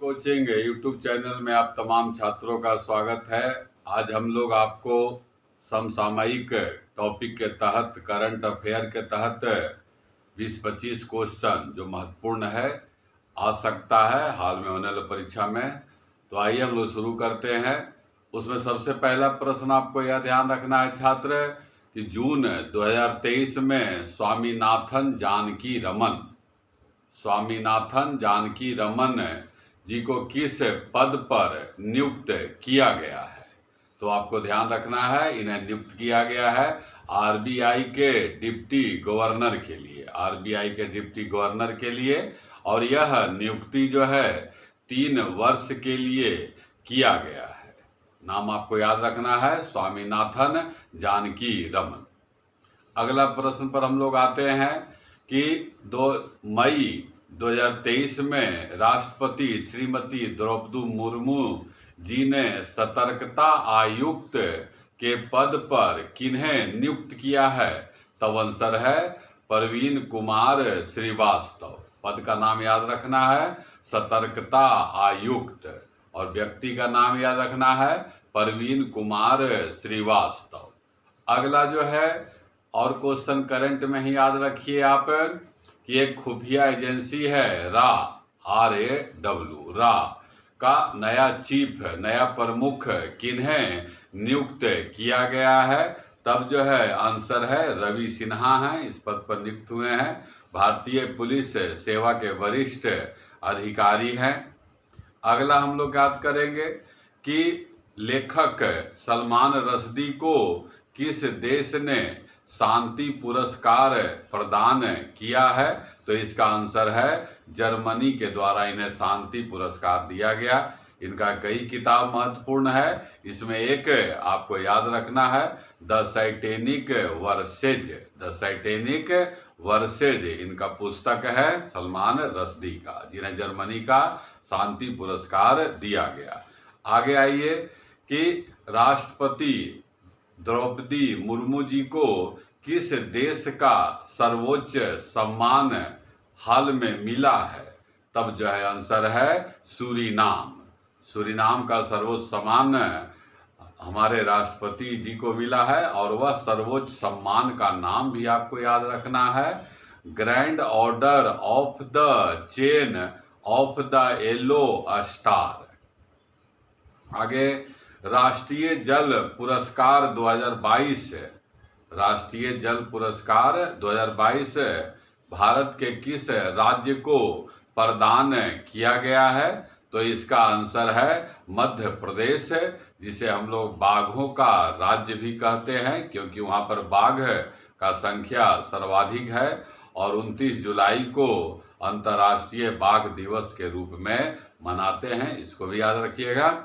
Coaching YouTube channel में आप तमाम छात्रों का स्वागत है। आज हम लोग आपको समसामयिक टॉपिक के तहत, करंट अफेयर के तहत 20-25 क्वेश्चन जो महत्वपूर्ण है, आ सकता है हाल में होने वाली परीक्षा में। तो आइए हम लोग शुरू करते हैं। उसमें सबसे पहला प्रश्न आपको यह ध्यान रखना है छात्र कि जून 2023 में स्वामीनाथन जानकी रमन जी को किस पद पर नियुक्त किया गया है। तो आपको ध्यान रखना है, इन्हें नियुक्त किया गया है आरबीआई के डिप्टी गवर्नर के लिए, और यह नियुक्ति जो है 3 वर्ष के लिए किया गया है। नाम आपको याद रखना है, स्वामीनाथन जानकी रमन। अगला प्रश्न पर हम लोग आते हैं कि 2 मई 2023 में राष्ट्रपति श्रीमती द्रौपदी मुर्मू जी ने सतर्कता आयुक्त के पद पर किन्हें नियुक्त किया है। तब आंसर है प्रवीण कुमार श्रीवास्तव। पद का नाम याद रखना है, सतर्कता आयुक्त, और व्यक्ति का नाम याद रखना है प्रवीण कुमार श्रीवास्तव। अगला जो है और क्वेश्चन करंट में ही याद रखिए आप कि एक खुफिया एजेंसी है RAW का नया प्रमुख किन्हें नियुक्त किया गया है। तब जो है आंसर है रवि सिन्हा हैं, इस पद पर नियुक्त हुए हैं। भारतीय पुलिस सेवा के वरिष्ठ अधिकारी हैं। अगला हम लोग याद करेंगे कि लेखक सलमान रश्दी को किस देश ने शांति पुरस्कार प्रदान किया है। तो इसका आंसर है जर्मनी के द्वारा इन्हें शांति पुरस्कार दिया गया। इनका कई किताब महत्वपूर्ण है, इसमें एक आपको याद रखना है द सैटेनिक वर्सेज इनका पुस्तक है सलमान रश्दी का, जिन्हें जर्मनी का शांति पुरस्कार दिया गया। आगे आइए कि राष्ट्रपति द्रौपदी मुर्मू जी को किस देश का सर्वोच्च सम्मान हाल में मिला है। तब जो है आंसर है सूरीनाम का सर्वोच्च सम्मान हमारे राष्ट्रपति जी को मिला है, और वह सर्वोच्च सम्मान का नाम भी आपको याद रखना है grand order of the chain of the yellow star. आगे राष्ट्रीय जल पुरस्कार 2022 भारत के किस राज्य को प्रदान किया गया है। तो इसका आंसर है मध्य प्रदेश, जिसे हम लोग बाघों का राज्य भी कहते हैं, क्योंकि वहां पर बाघ का संख्या सर्वाधिक है, और 29 जुलाई को अंतर्राष्ट्रीय बाघ दिवस के रूप में मनाते हैं, इसको भी याद रखिएगा।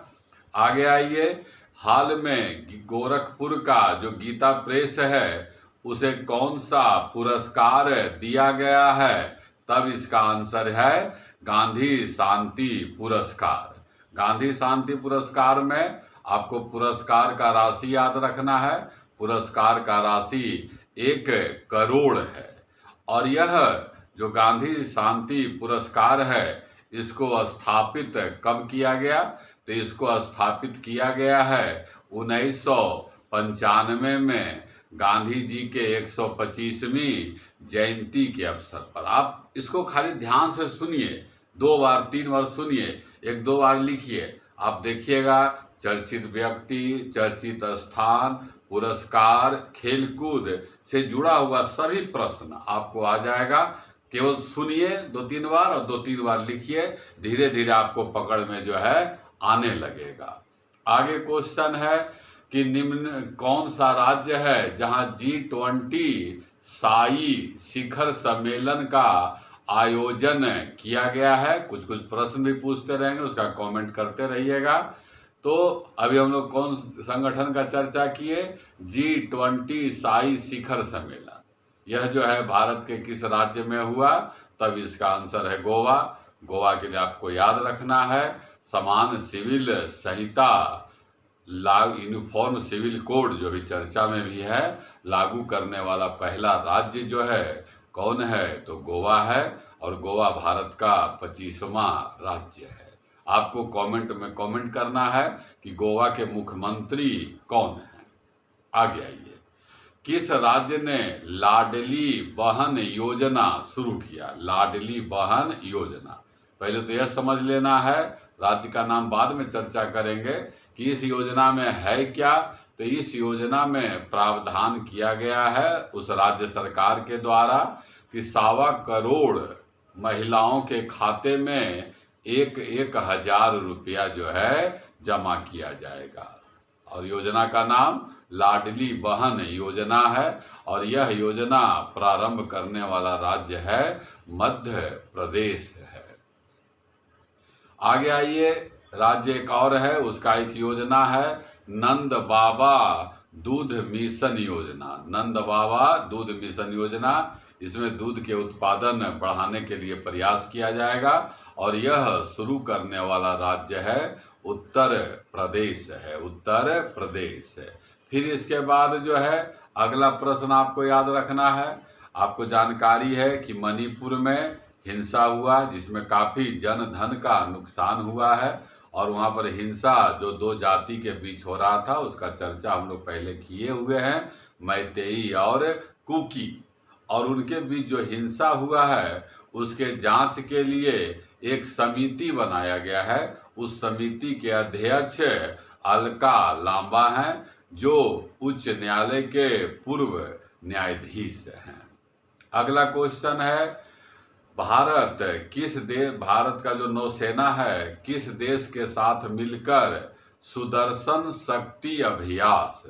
आगे आइए, हाल में गोरखपुर का जो गीता प्रेस है उसे कौन सा पुरस्कार दिया गया है। तब इसका आंसर है गांधी शांति पुरस्कार में आपको पुरस्कार का राशि याद रखना है। पुरस्कार का राशि 1 करोड़ है, और यह जो गांधी शांति पुरस्कार है इसको स्थापित कब किया गया। तो इसको स्थापित किया गया है 1995 में गांधी जी के 125वीं जयंती के अवसर पर। आप इसको खाली ध्यान से सुनिए, 2 बार 3 बार सुनिए, 1-2 बार लिखिए, आप देखिएगा चर्चित व्यक्ति, चर्चित स्थान, पुरस्कार, खेलकूद से जुड़ा हुआ सभी प्रश्न आपको आ जाएगा। केवल सुनिए 2-3 बार और 2-3 बार लिखिए, धीरे धीरे आपको पकड़ में जो है आने लगेगा। आगे क्वेश्चन है कि निम्न कौन सा राज्य है जहां G20 साई शिखर सम्मेलन का आयोजन किया गया है। कुछ प्रश्न भी पूछते रहेंगे, उसका कमेंट करते रहिएगा। तो अभी हम लोग कौन संगठन का चर्चा किए, G20 साई शिखर सम्मेलन। यह जो है भारत के किस राज्य में हुआ। तब इसका आंसर है गोवा के लिए आपको याद रखना है समान सिविल संहिता यूनिफॉर्म सिविल कोड जो भी चर्चा में भी है, लागू करने वाला पहला राज्य जो है कौन है। तो गोवा है, और गोवा भारत का 25वां राज्य है। आपको कमेंट में कमेंट करना है कि गोवा के मुख्यमंत्री कौन है। आगे आइए, किस राज्य ने लाडली बहन योजना शुरू किया? लाडली बहन योजना, पहले तो यह समझ लेना है, राज्य का नाम बाद में चर्चा करेंगे कि इस योजना में है क्या। तो इस योजना में प्रावधान किया गया है उस राज्य सरकार के द्वारा कि 1.25 करोड़ महिलाओं के खाते में 1,000 रुपया जो है जमा किया जाएगा। और योजना का नाम लाडली बहन योजना है और यह योजना प्रारंभ करने वाला राज्य है मध्य प्रदेश है। आगे आइए, राज्य एक और है, उसका एक योजना है नंद बाबा दूध मिशन योजना। नंद बाबा दूध मिशन योजना, इसमें दूध के उत्पादन बढ़ाने के लिए प्रयास किया जाएगा और यह शुरू करने वाला राज्य है उत्तर प्रदेश है, उत्तर प्रदेश है। फिर इसके बाद जो है अगला प्रश्न आपको याद रखना है, आपको जानकारी है कि मणिपुर में हिंसा हुआ जिसमें काफ़ी जन धन का नुकसान हुआ है और वहाँ पर हिंसा जो 2 जाति के बीच हो रहा था उसका चर्चा हम लोग पहले किए हुए हैं, मैतेई और कुकी। और उनके बीच जो हिंसा हुआ है उसके जांच के लिए एक समिति बनाया गया है। उस समिति के अध्यक्ष अलका लांबा हैं जो उच्च न्यायालय के पूर्व न्यायाधीश हैं। अगला क्वेश्चन है, भारत का जो नौसेना है किस देश के साथ मिलकर सुदर्शन शक्ति अभ्यास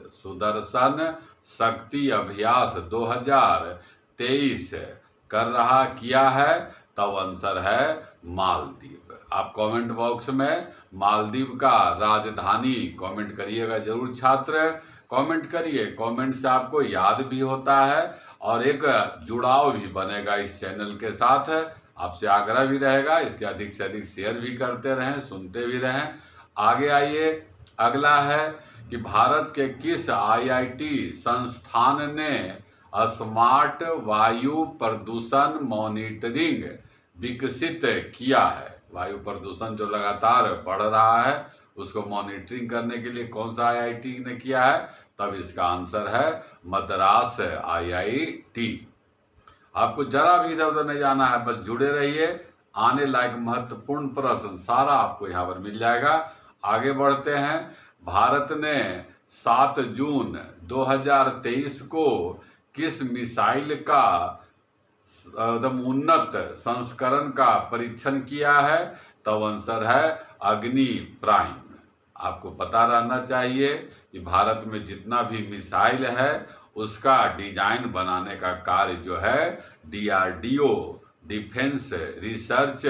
2023 किया है? तब आंसर है मालदीव। आप कमेंट बॉक्स में मालदीव का राजधानी कमेंट करिएगा जरूर छात्र, कमेंट करिए, कमेंट से आपको याद भी होता है और एक जुड़ाव भी बनेगा इस चैनल के साथ। आपसे आग्रह भी रहेगा इसके अधिक से अधिक शेयर भी करते रहें, सुनते भी रहें। आगे आइए, अगला है कि भारत के किस IIT संस्थान ने स्मार्ट वायु प्रदूषण मॉनिटरिंग विकसित किया है? वायु प्रदूषण जो लगातार बढ़ रहा है उसको मॉनिटरिंग करने के लिए कौन सा IIT ने किया है? तब इसका आंसर है मद्रास IIT। आपको जरा भी इधर उधर नहीं जाना है, बस जुड़े रहिए, आने लायक महत्वपूर्ण प्रश्न सारा आपको यहाँ पर मिल जाएगा। आगे बढ़ते हैं, भारत ने 7 जून 2023 को किस मिसाइल का एकदम उन्नत संस्करण का परीक्षण किया है? तब आंसर है अग्नि प्राइम। आपको पता रहना चाहिए कि भारत में जितना भी मिसाइल है उसका डिजाइन बनाने का कार्य जो है DRDO defence research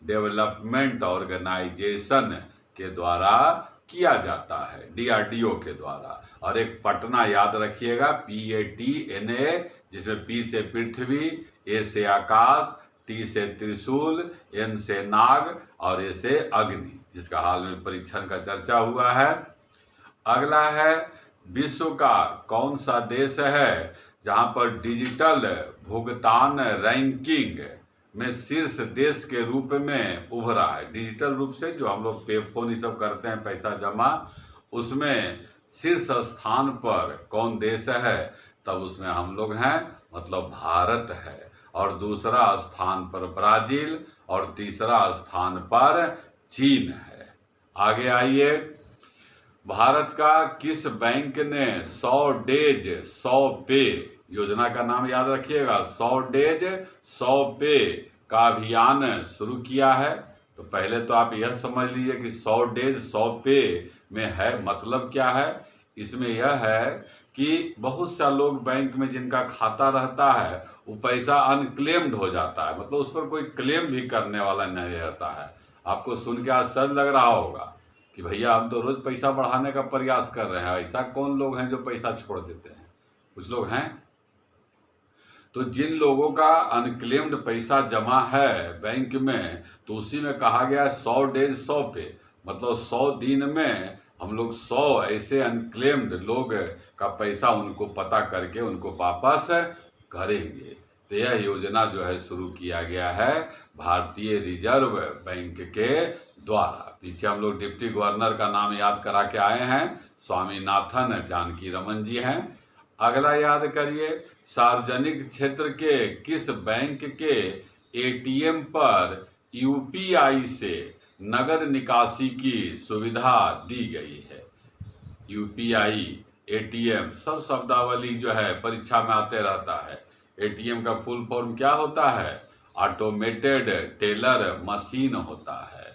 development organisation के द्वारा किया जाता है, DRDO के द्वारा। और एक पटना याद रखिएगा, PATNA, जिसमें P से पृथ्वी, A से आकाश, T से त्रिशूल, N से नाग और A से अग्नि, जिसका हाल में परीक्षण का चर्चा हुआ है। अगला है, विश्व का कौन सा देश है जहां पर डिजिटल भुगतान रैंकिंग में शीर्ष देश के रूप में उभरा है? डिजिटल रूप से जो हम लोग पे फोन ये सब करते हैं पैसा जमा, उसमें शीर्ष स्थान पर कौन देश है? तब उसमें हम लोग हैं, मतलब भारत है। और दूसरा स्थान पर ब्राजील और तीसरा स्थान पर चीन है। आगे आइए, भारत का किस बैंक ने 100 डेज 100 पे योजना का नाम याद रखिएगा, 100 डेज 100 पे का अभियान शुरू किया है? तो पहले तो आप यह समझ लीजिए कि 100 डेज 100 पे में है मतलब क्या है। इसमें यह है कि बहुत सा लोग बैंक में जिनका खाता रहता है वो पैसा अनक्लेम्ड हो जाता है, मतलब उस पर कोई क्लेम भी करने वाला नहीं रहता है। आपको सुन के आश्चर्य लग रहा होगा कि भैया हम तो रोज पैसा बढ़ाने का प्रयास कर रहे हैं, ऐसा कौन लोग हैं जो पैसा छोड़ देते हैं? कुछ लोग हैं। तो जिन लोगों का अनक्लेम्ड पैसा जमा है बैंक में, तो उसी में कहा गया 100 डेज 100 पे, मतलब 100 दिन में हम लोग 100 ऐसे अनक्लेम्ड लोग का पैसा उनको पता करके उनको वापस करेंगे। तो यह योजना जो है शुरू किया गया है भारतीय रिजर्व बैंक के द्वारा। पीछे हम लोग डिप्टी गवर्नर का नाम याद करा के आए हैं, स्वामीनाथन जानकी रमन जी हैं। अगला याद करिए, सार्वजनिक क्षेत्र के किस बैंक के एटीएम पर यूपीआई से नगद निकासी की सुविधा दी गई है? यूपीआई, एटीएम, सब शब्दावली जो है परीक्षा में आते रहता है। एटीएम का फुल फॉर्म क्या होता है? ऑटोमेटेड टेलर मशीन होता है।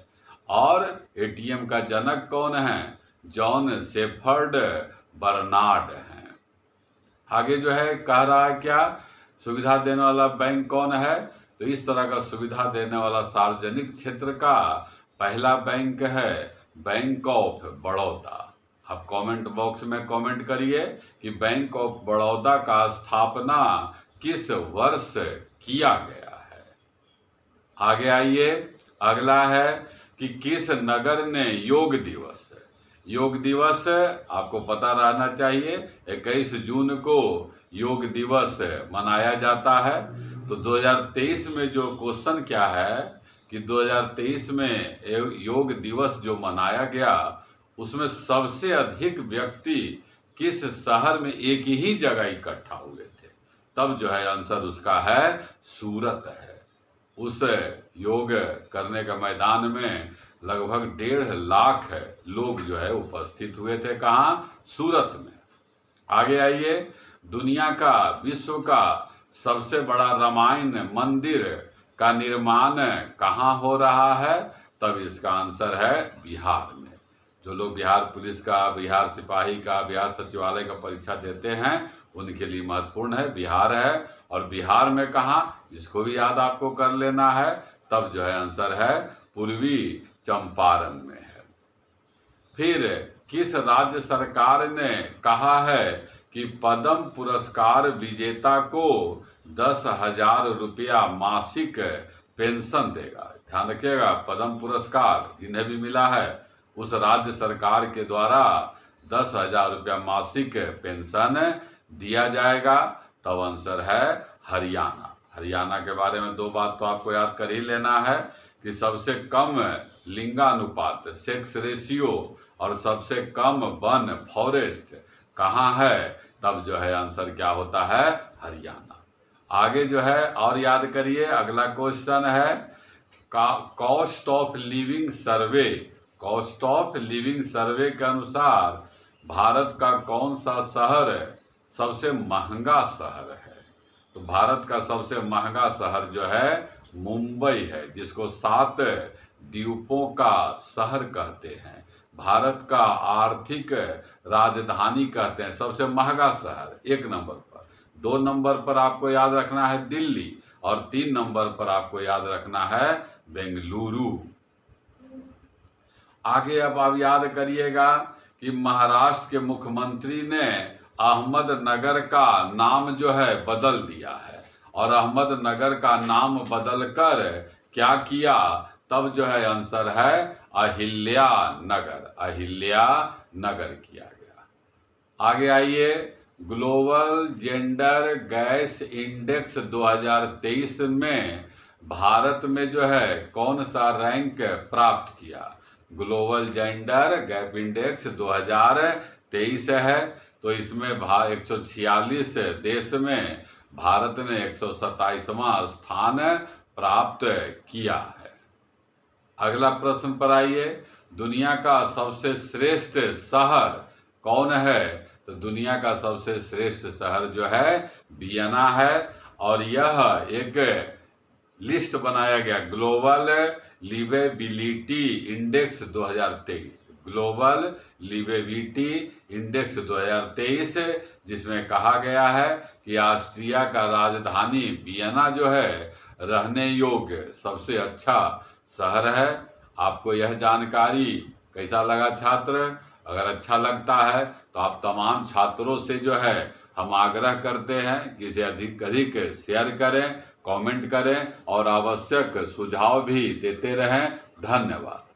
और एटीएम का जनक कौन है? जॉन शेफर्ड बर्नार्ड हैं। आगे जो है कह रहा है क्या, सुविधा देने वाला बैंक कौन है? तो इस तरह का सुविधा देने वाला सार्वजनिक क्षेत्र का पहला बैंक है बैंक ऑफ बड़ौदा। आप कमेंट बॉक्स में कमेंट करिए कि बैंक ऑफ बड़ौदा का स्थापना किस वर्ष किया गया है। आगे आइए, अगला है कि किस नगर ने योग दिवस, योग दिवस आपको पता रहना चाहिए 21 जून को योग दिवस मनाया जाता है। तो 2023 में जो क्वेश्चन क्या है कि 2023 में योग दिवस जो मनाया गया उसमें सबसे अधिक व्यक्ति किस शहर में एक ही जगह इकट्ठा हुए थे? तब जो है आंसर उसका है सूरत है। उस योग करने का मैदान में लगभग 1.5 लाख लोग जो है उपस्थित हुए थे। कहाँ? सूरत में। आगे आइए, दुनिया का, विश्व का सबसे बड़ा रामायण मंदिर का निर्माण कहाँ हो रहा है? तब इसका आंसर है बिहार में। जो लोग बिहार पुलिस का, बिहार सिपाही का, बिहार सचिवालय का परीक्षा देते हैं उनके लिए महत्वपूर्ण है, बिहार है। और बिहार में कहाँ, जिसको भी याद आपको कर लेना है। तब जो है आंसर है पूर्वी चंपारण में है। फिर किस राज्य सरकार ने कहा है कि पद्म पुरस्कार विजेता को 10,000 रुपया मासिक पेंशन देगा? ध्यान रखिएगा, पद्म पुरस्कार जिन्हें भी मिला है उस राज्य सरकार के द्वारा 10,000 रुपया मासिक पेंशन दिया जाएगा। तब आंसर है हरियाणा। हरियाणा के बारे में 2 बात तो आपको याद कर ही लेना है कि सबसे कम लिंगानुपात, सेक्स रेशियो, और सबसे कम वन, फॉरेस्ट कहाँ है? तब जो है आंसर क्या होता है? हरियाणा। आगे जो है और याद करिए, अगला क्वेश्चन है cost of living survey. Cost of living survey के अनुसार भारत का कौन सा शहर सबसे महंगा शहर है? तो भारत का सबसे महंगा शहर जो है मुंबई है, जिसको 7 द्वीपों का शहर कहते हैं। भारत का आर्थिक राजधानी कहते हैं। सबसे महंगा शहर 1 नंबर पर। 2 नंबर पर आपको याद रखना है दिल्ली, और 3 नंबर पर आपको याद रखना है बेंगलुरु। आगे अब आप याद करिएगा कि महाराष्ट्र के मुख्यमंत्री ने अहमदनगर का नाम जो है बदल दिया है, और अहमदनगर का नाम बदलकर क्या किया? तब जो है आंसर है अहिल्या नगर। अहिल्या नगर किया गया। आगे आइए, ग्लोबल जेंडर गैस इंडेक्स 2023 में भारत में जो है कौन सा रैंक प्राप्त किया? ग्लोबल जेंडर गैप इंडेक्स 2023 है। तो इसमें 146 देश में भारत ने 127वां स्थान प्राप्त किया है। अगला प्रश्न पर आइए, दुनिया का सबसे श्रेष्ठ शहर कौन है? तो दुनिया का सबसे श्रेष्ठ शहर जो है वियना है। और यह एक लिस्ट बनाया गया, global liveability index 2023, global liveability index 2023, जिसमें कहा गया है कि ऑस्ट्रिया का राजधानी वियना जो है रहने योग्य सबसे अच्छा शहर है। आपको यह जानकारी कैसा लगा छात्र? अगर अच्छा लगता है तो आप तमाम छात्रों से जो है हम आग्रह करते हैं कि इसे अधिक अधिक शेयर करें, कमेंट करें और आवश्यक सुझाव भी देते रहें। धन्यवाद।